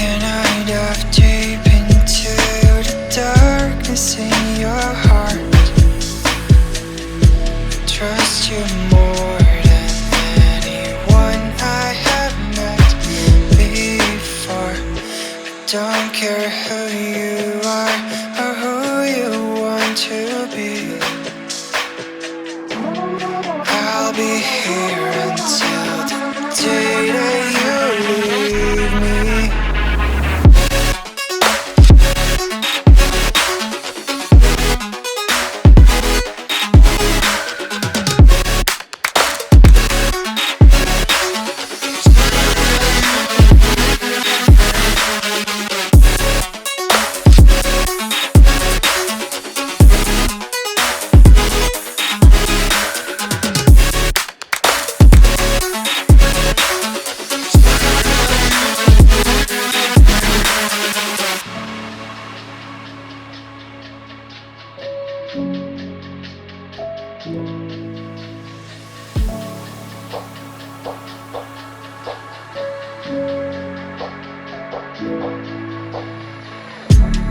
Can I dive deep into the darkness in your heart? Trust you more than anyone I have met before. I don't care who you are or who you want to be. I'll be here until the day that you leave me.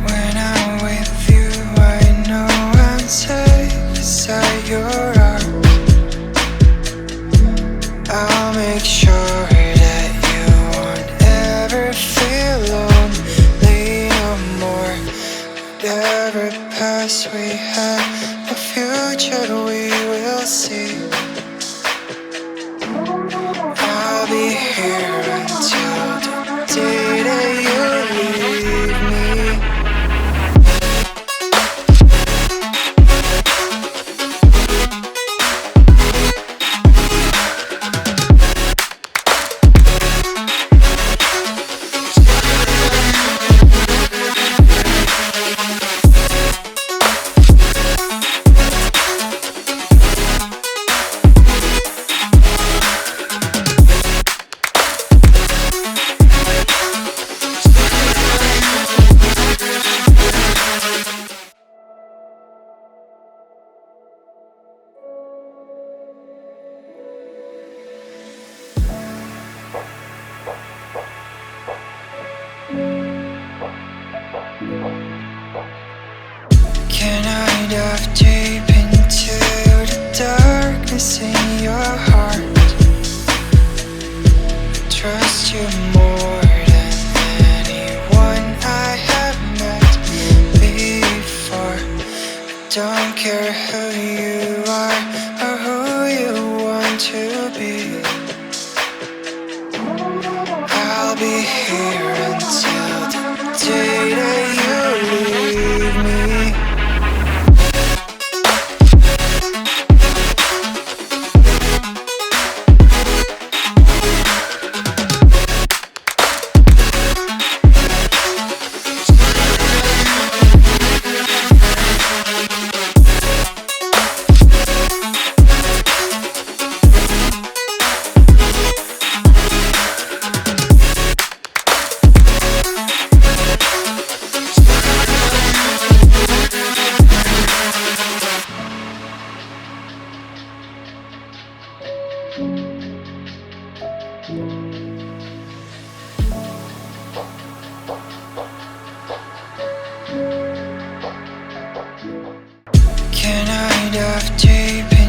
When I'm with you, I know I'm safe beside your arms. I'll make sure that you won't ever feel lonely no more. Whatever past we have, the future we will see. I'll be here until the day that you leave me. Can I dive deep into the darkness in your heart? Trust you more than anyone I have met before. I don't care who you are or who you want to be. I'll be here until the day that you leave me. Can I dive deep